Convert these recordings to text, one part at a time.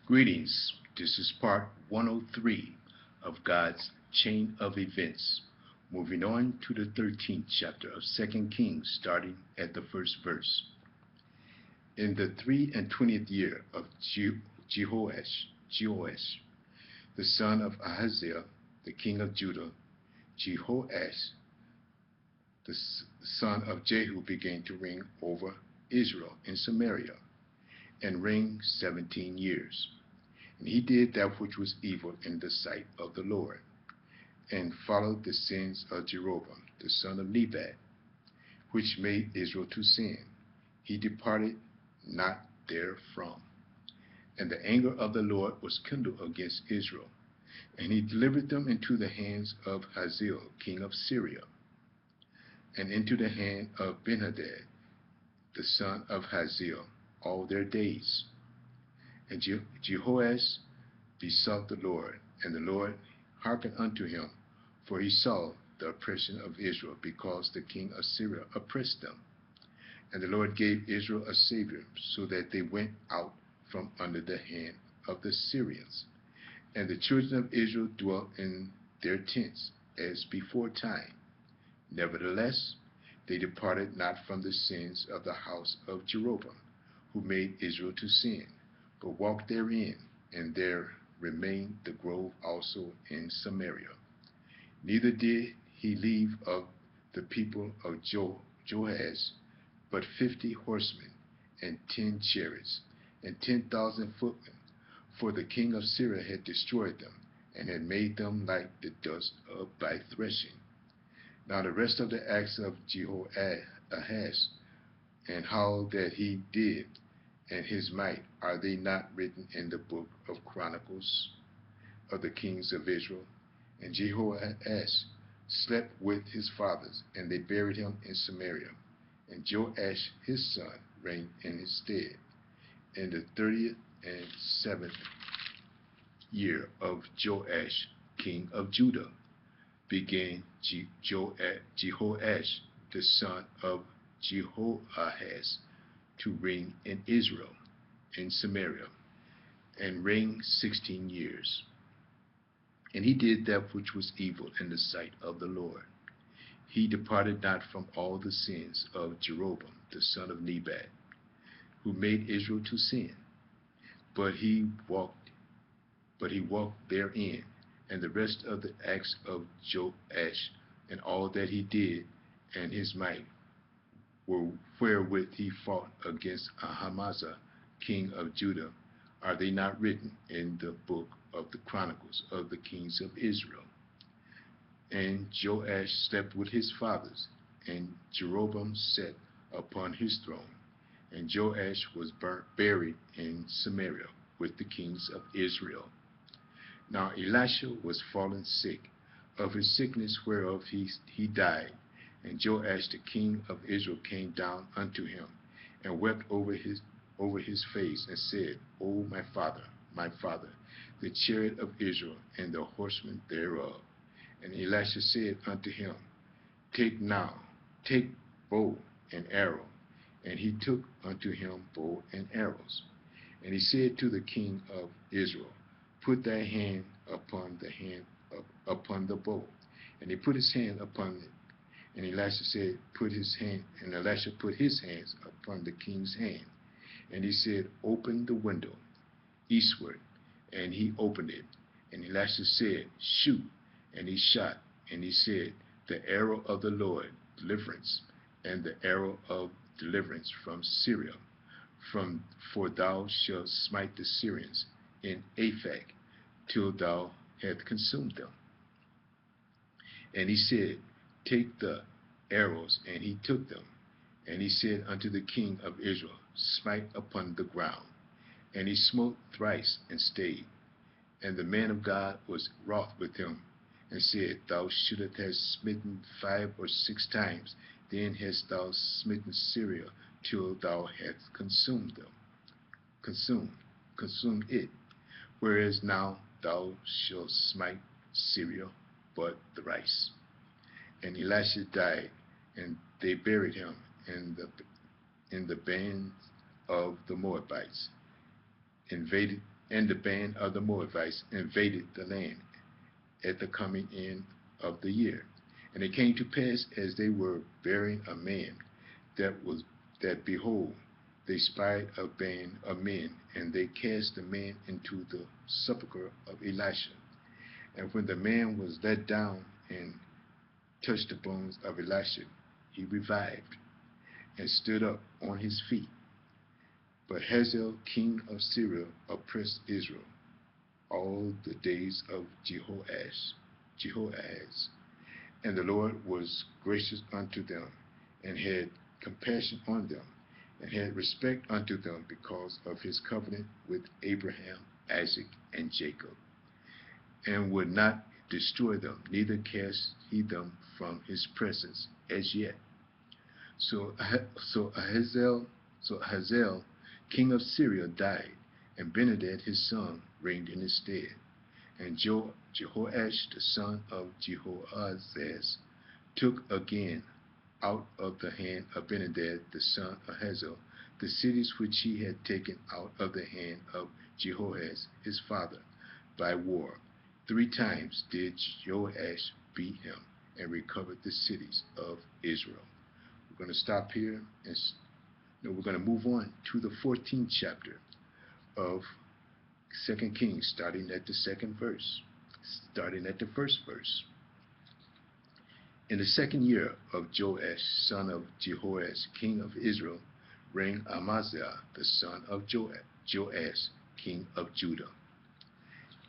Greetings. This is part 103 of God's chain of events. Moving on to the 13th chapter of 2 Kings, starting at the first verse. In the 3 and 20th year of Jehoash, the son of Ahaziah, the king of Judah, Jehoash, the son of Jehu, began to reign over Israel in Samaria, and reigned 17 years. And he did that which was evil in the sight of the Lord, and followed the sins of Jeroboam, the son of Nebat, which made Israel to sin. He departed not therefrom. And the anger of the Lord was kindled against Israel, and he delivered them into the hands of Hazael, king of Syria, and into the hand of Benhadad, the son of Hazael, all their days. And Jehoash besought the Lord, and the Lord hearkened unto him, for he saw the oppression of Israel, because the king of Syria oppressed them. And the Lord gave Israel a savior, so that they went out from under the hand of the Syrians. And the children of Israel dwelt in their tents, as before time. Nevertheless, they departed not from the sins of the house of Jeroboam, who made Israel to sin, but walked therein, and there remained the grove also in Samaria. Neither did he leave of the people of Joash but 50 horsemen, and 10 chariots, and 10,000 footmen, for the king of Syria had destroyed them, and had made them like the dust by threshing. Now the rest of the acts of Jehoahaz, and how that he did, and his might, are they not written in the book of Chronicles of the kings of Israel? And Jehoash slept with his fathers, and they buried him in Samaria. And Joash his son reigned in his stead. In the 37th year of Joash, king of Judah, began Jehoash, the son of Jehoahaz, to reign in Israel, in Samaria, and reigned 16 years. And he did that which was evil in the sight of the Lord. He departed not from all the sins of Jeroboam, the son of Nebat, who made Israel to sin, but he walked therein. And the rest of the acts of Joash, and all that he did, and his might, wherewith he fought against Amaziah, king of Judah, are they not written in the book of the Chronicles of the kings of Israel? And Joash slept with his fathers, and Jeroboam sat upon his throne. And Joash was buried in Samaria with the kings of Israel. Now Elisha was fallen sick, of his sickness whereof he died. And Joash the king of Israel came down unto him, and wept over his face, and said, O my father, the chariot of Israel, and the horsemen thereof. And Elisha said unto him, Take bow and arrow. And he took unto him bow and arrows. And he said to the king of Israel, Put thy hand upon the bow. And he put his hand upon it. And Elisha said, and Elisha put his hands upon the king's hand. And he said, Open the window eastward. And he opened it. And Elisha said, Shoot. And he shot. And he said, The arrow of the Lord, deliverance, and the arrow of deliverance from Syria, for thou shalt smite the Syrians in Aphek, till thou hast consumed them. And he said, Take the arrows. And he took them. And he said unto the king of Israel, Smite upon the ground. And he smote thrice, and stayed. And the man of God was wroth with him, and said, Thou shouldst have smitten 5 or 6 times, then hast thou smitten Syria till thou hast consumed it. Whereas now thou shalt smite Syria but thrice. And Elisha died, and they buried him in the band of the Moabites, invaded And the band of the Moabites invaded the land at the coming in of the year. And it came to pass, as they were burying a man, that behold, they spied a band of men, and they cast the man into the sepulchre of Elisha. And when the man was let down and touched the bones of Elisha, he revived and stood up on his feet. But Hazael king of Syria oppressed Israel all the days of Jehoahaz. And the Lord was gracious unto them, and had compassion on them, and had respect unto them because of his covenant with Abraham, Isaac, and Jacob, and would not destroy them, neither cast he them from his presence as yet. So Hazael, king of Syria, died, and Benhadad his son reigned in his stead. And Jehoash the son of Jehoahaz took again out of the hand of Benhadad the son of Hazael the cities which he had taken out of the hand of Jehoahaz his father by war. 3 times did Joash beat him, and recovered the cities of Israel. We're going to stop here, and we're going to move on to the 14th chapter of 2 Kings, starting at the first verse. In the 2nd year of Joash, son of Jehoahaz, king of Israel, reigned Amaziah, the son of Joash, king of Judah.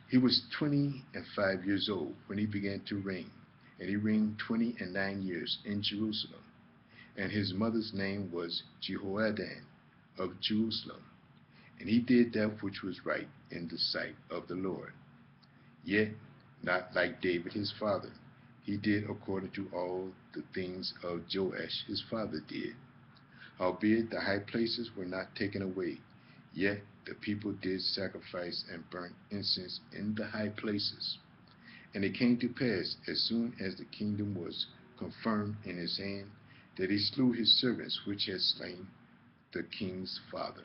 He was 25 years old when he began to reign, and he reigned 29 years in Jerusalem. And his mother's name was Jehoaddan of Jerusalem. And he did that which was right in the sight of the Lord. Yet not like David his father. He did according to all the things of Joash his father did. Howbeit the high places were not taken away, yet the people did sacrifice and burnt incense in the high places. And it came to pass, as soon as the kingdom was confirmed in his hand, that he slew his servants which had slain the king's father.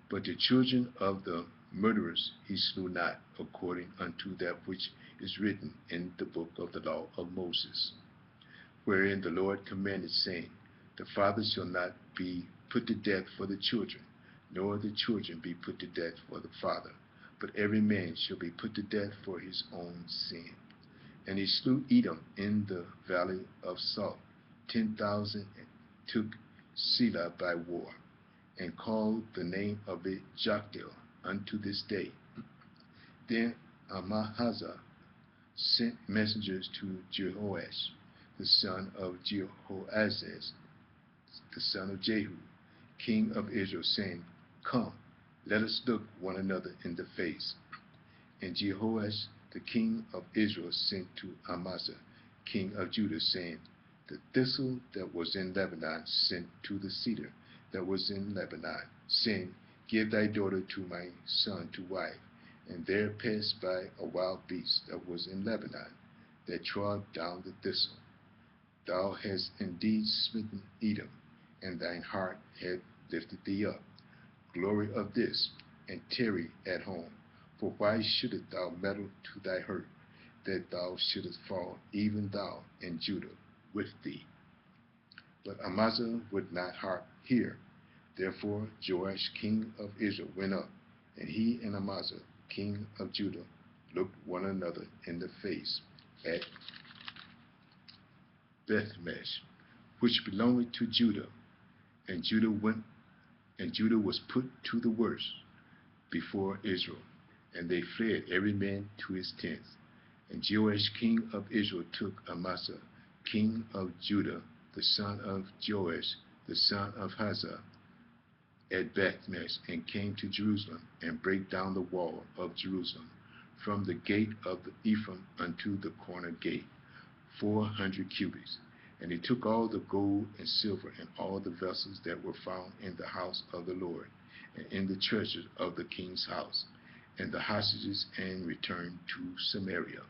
But the children of the murderers he slew not, according unto that which is written in the book of the law of Moses, wherein the Lord commanded, saying, The father shall not be put to death for the children, nor the children be put to death for the father, but every man shall be put to death for his own sin. And he slew Edom in the valley of Salt, 10,000, and took Selah by war, and called the name of it Joktheel unto this day. Then Amaziah sent messengers to Jehoash, the son of Jehoahaz, the son of Jehu, king of Israel, saying, Come, let us look one another in the face. And Jehoash, the king of Israel, sent to Amaziah, king of Judah, saying, The thistle that was in Lebanon sent to the cedar that was in Lebanon, saying, Give thy daughter to my son to wife. And there passed by a wild beast that was in Lebanon, that trod down the thistle. Thou hast indeed smitten Edom, and thine heart hath lifted thee up. Glory of this, and tarry at home. For why shouldest thou meddle to thy hurt, that thou shouldest fall, even thou and Judah with thee? But Amaziah would not hear. Therefore Joash king of Israel went up, and he and Amaziah king of Judah looked one another in the face at Bethmesh, which belonged to Judah. And Judah was put to the worst before Israel, and they fled every man to his tent. And Joash king of Israel took Amaziah king of Judah, the son of Joash, the son of Hazah, at Bethmesh, and came to Jerusalem, and brake down the wall of Jerusalem, from the gate of the Ephraim unto the corner gate, 400 cubits. And he took all the gold and silver, and all the vessels that were found in the house of the Lord, and in the treasures of the king's house, and the hostages, and returned to Samaria.